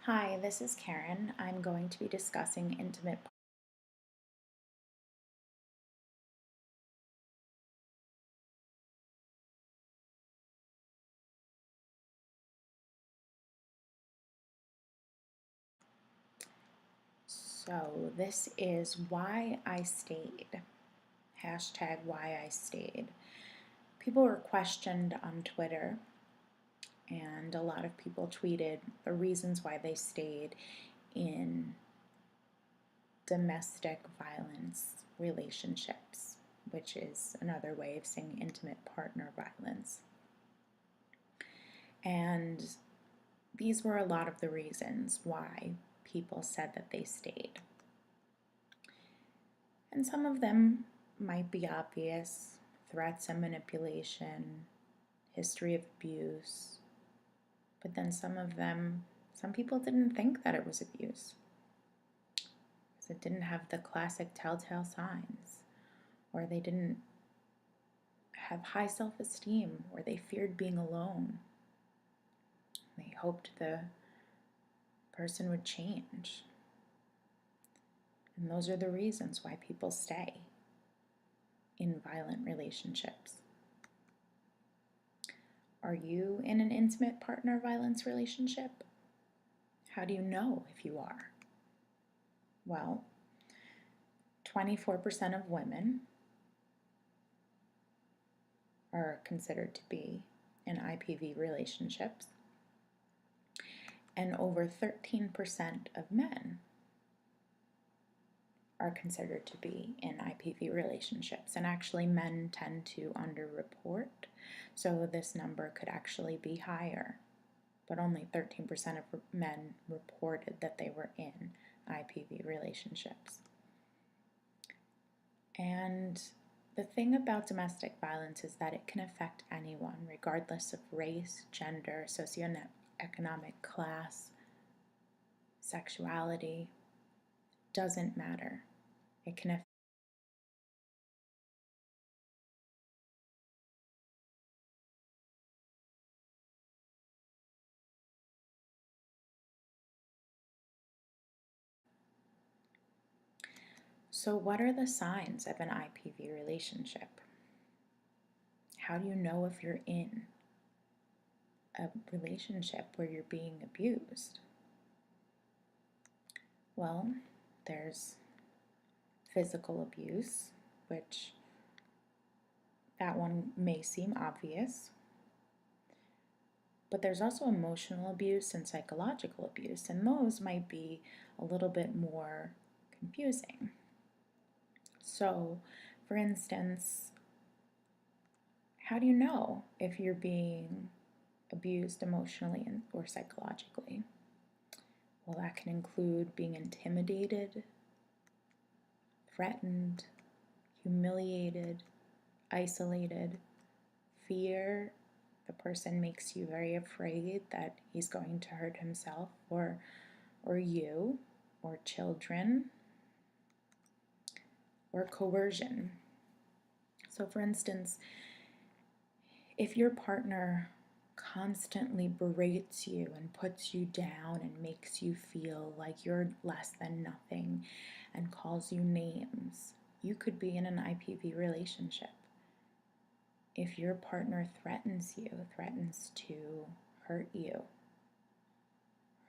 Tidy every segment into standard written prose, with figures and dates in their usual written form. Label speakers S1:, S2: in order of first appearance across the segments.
S1: Hi, this is Karen. I'm going to be discussing intimate. So, this is why I stayed. Hashtag why I stayed. People were questioned on Twitter, and a lot of people tweeted the reasons why they stayed in domestic violence relationships, which is another way of saying intimate partner violence. And these were a lot of the reasons why people said that they stayed. And some of them might be obvious: threats and manipulation, history of abuse. But then some people didn't think that it was abuse because it didn't have the classic telltale signs, or they didn't have high self esteem, or they feared being alone. They hoped the person would change. And those are the reasons why people stay in violent relationships. Are you in an intimate partner violence relationship? How do you know if you are? Well, 24% of women are considered to be in IPV relationships, and over 13% of men are considered to be in IPV relationships. And actually, men tend to underreport, so this number could actually be higher. But only 13% of men reported that they were in IPV relationships. And the thing about domestic violence is that it can affect anyone, regardless of race, gender, socioeconomic class, sexuality. Doesn't matter. It can affect. So, what are the signs of an IPV relationship? How do you know if you're in a relationship where you're being abused? Well, there's physical abuse, which that one may seem obvious, but there's also emotional abuse and psychological abuse, and those might be a little bit more confusing. So, for instance, how do you know if you're being abused emotionally or psychologically? Well, that can include being intimidated, threatened, humiliated, isolated, fear. The person makes you very afraid that he's going to hurt himself or you or children, or coercion. So, for instance, if your partner constantly berates you and puts you down and makes you feel like you're less than nothing and calls you names, you could be in an IPV relationship. If your partner threatens you, threatens to hurt you,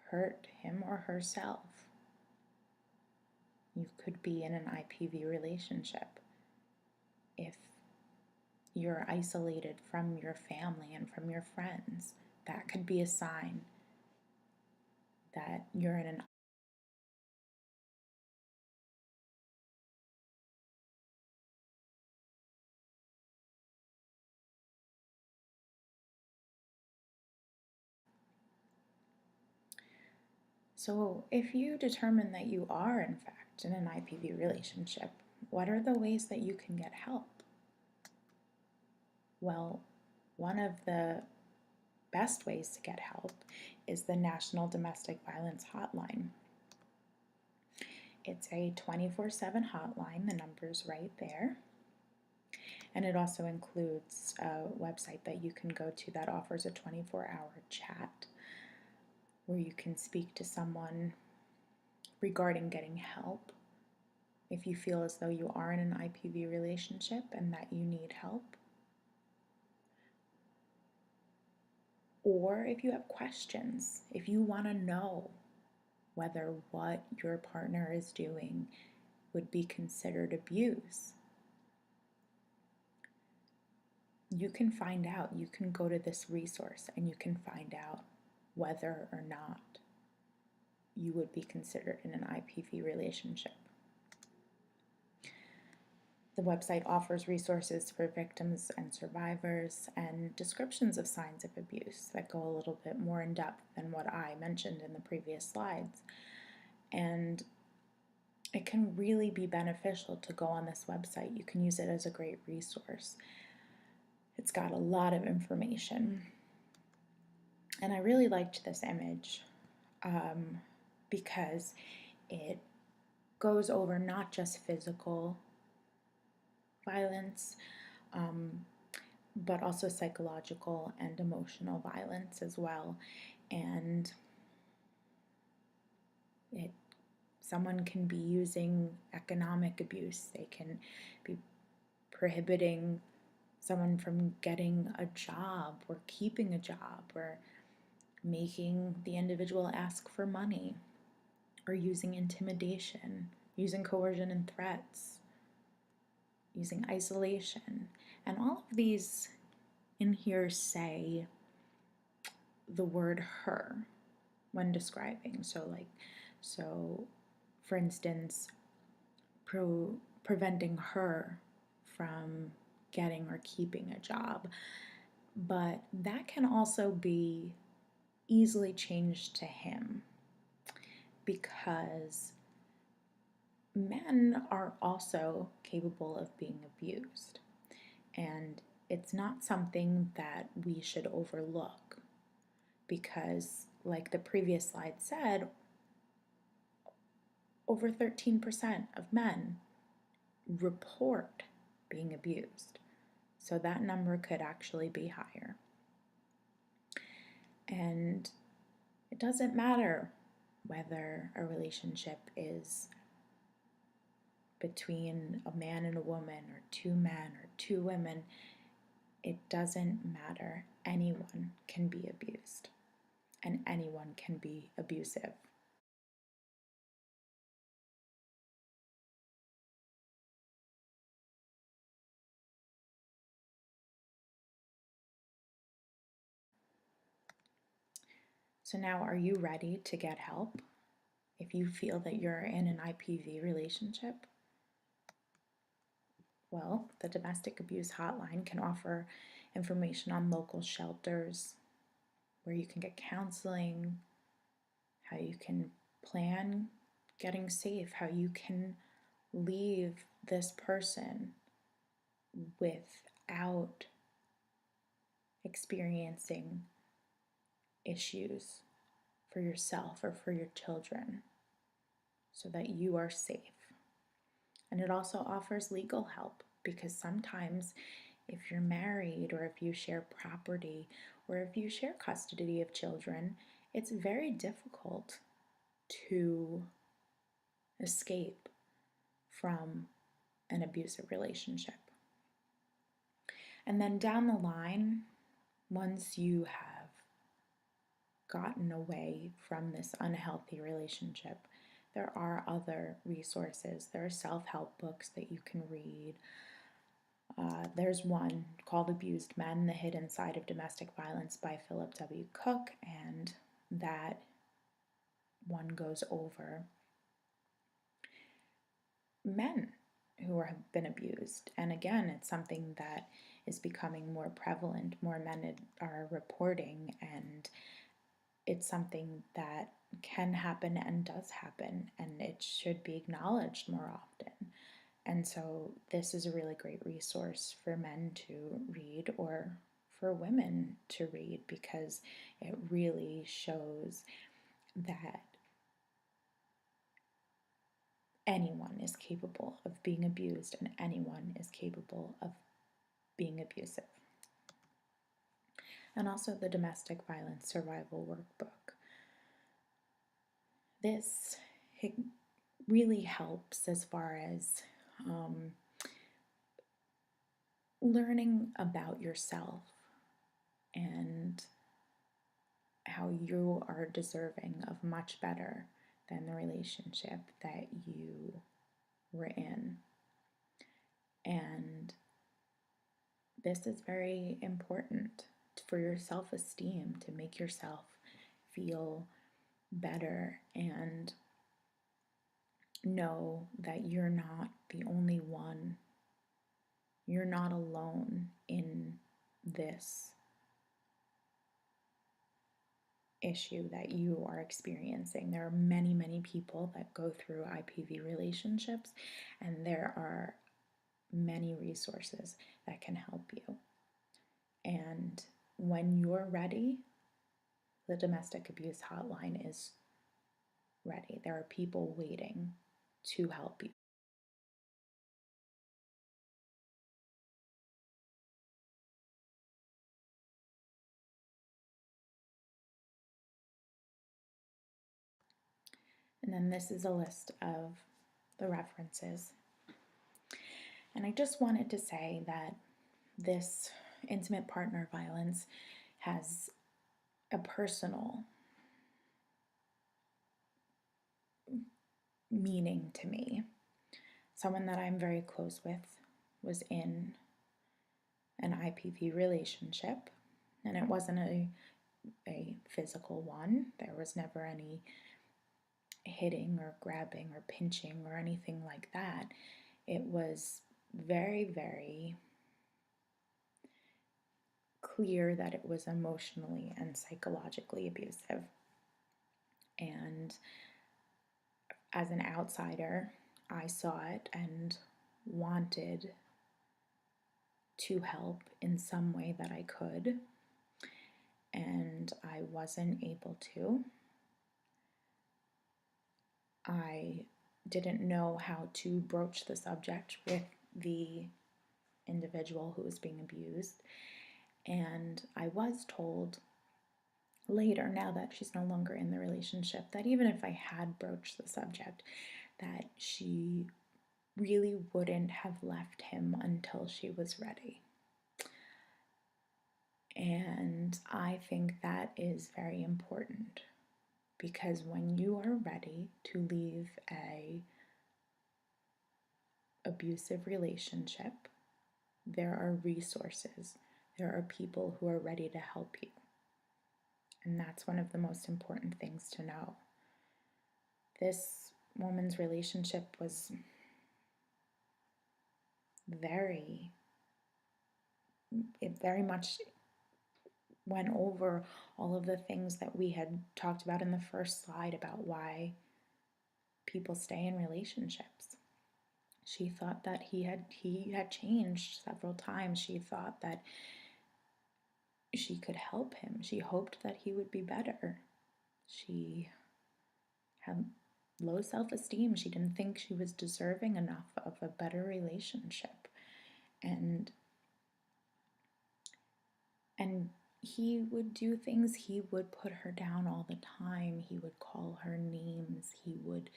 S1: hurt him or herself, you could be in an IPV relationship. If you're isolated from your family and from your friends, that could be a sign that you're in an. So, if you determine that you are, in fact, in an IPV relationship, what are the ways that you can get help? Well, one of the best ways to get help is the National Domestic Violence Hotline. It's a 24/7 hotline, the number's right there. And it also includes a website that you can go to that offers a 24-hour chat where you can speak to someone regarding getting help if you feel as though you are in an IPV relationship and that you need help. Or if you have questions, if you want to know whether what your partner is doing would be considered abuse, you can find out. You can go to this resource and you can find out whether or not you would be considered in an IPV relationship. The website offers resources for victims and survivors and descriptions of signs of abuse that go a little bit more in depth than what I mentioned in the previous slides. And it can really be beneficial to go on this website. You can use it as a great resource. It's got a lot of information. And I really liked this image because it goes over not just physical violence, but also psychological and emotional violence as well. And someone can be using economic abuse. They can be prohibiting someone from getting a job or keeping a job, or making the individual ask for money, or using intimidation, using coercion and threats, using isolation. And all of these in here say the word her when describing. So for instance, preventing her from getting or keeping a job. But that can also be easily changed to him, because men are also capable of being abused, and it's not something that we should overlook, because like the previous slide said, over 13% of men report being abused. So that number could actually be higher. And it doesn't matter whether a relationship is between a man and a woman, or two men, or two women. It doesn't matter. Anyone can be abused, and anyone can be abusive. So now, are you ready to get help if you feel that you're in an IPV relationship? Well, the Domestic Abuse Hotline can offer information on local shelters, where you can get counseling, how you can plan getting safe, how you can leave this person without experiencing issues for yourself or for your children, so that you are safe. And it also offers legal help, because sometimes if you're married, or if you share property, or if you share custody of children, it's very difficult to escape from an abusive relationship. And then down the line, once you have gotten away from this unhealthy relationship, there are other resources. There are self-help books that you can read. There's one called Abused Men, The Hidden Side of Domestic Violence by Philip W. Cook, and that one goes over men who have been abused. And again, it's something that is becoming more prevalent. More men are reporting, and it's something that can happen and does happen, and it should be acknowledged more often. And so this is a really great resource for men to read, or for women to read, because it really shows that anyone is capable of being abused, and anyone is capable of being abusive. And also the Domestic Violence Survival Workbook. this it really helps as far as um, learning about yourself and how you are deserving of much better than the relationship that you were in. And this is very important for your self esteem, to make yourself feel better and know that you're not the only one. You're not alone in this issue that you are experiencing. There are many, many people that go through IPV relationships, and there are many resources that can help you. And when you're ready, the domestic abuse hotline is ready. There are people waiting to help you. And then this is a list of the references. And I just wanted to say that this intimate partner violence has a personal meaning to me. Someone that I'm very close with was in an IPV relationship, and it wasn't a physical one. There was never any hitting or grabbing or pinching or anything like that. It was very, very clear that it was emotionally and psychologically abusive. And as an outsider, I saw it and wanted to help in some way that I could, and I wasn't able to. I didn't know how to broach the subject with the individual who was being abused, and I was told later, now that she's no longer in the relationship, that even if I had broached the subject, that she really wouldn't have left him until she was ready. And I think that is very important, because when you are ready to leave a abusive relationship, there are resources, there are people who are ready to help you. And that's one of the most important things to know. This woman's relationship was it very much went over all of the things that we had talked about in the first slide about why people stay in relationships. She thought that he had changed several times. She thought that she could help him. She hoped that he would be better. She had low self-esteem. She didn't think she was deserving enough of a better relationship. And he would do things. He would put her down all the time. He would call her names. He would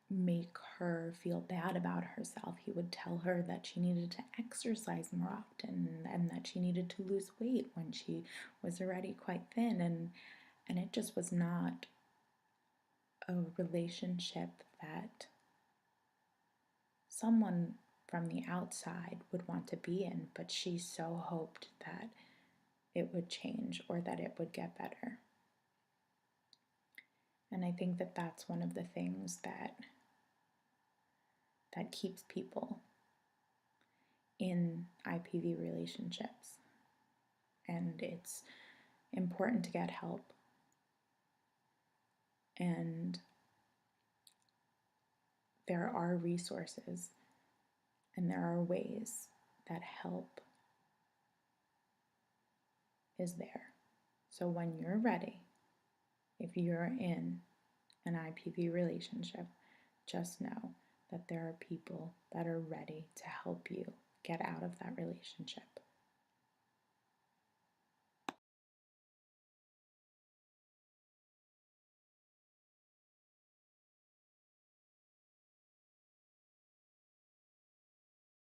S1: make her feel bad about herself. He would tell her that she needed to exercise more often and that she needed to lose weight when she was already quite thin, and it just was not a relationship that someone from the outside would want to be in, but she so hoped that it would change or that it would get better. And I think that that's one of the things that keeps people in IPV relationships. And it's important to get help. And there are resources and there are ways that help is there. So when you're ready, if you're in an IPV relationship, just know that there are people that are ready to help you get out of that relationship.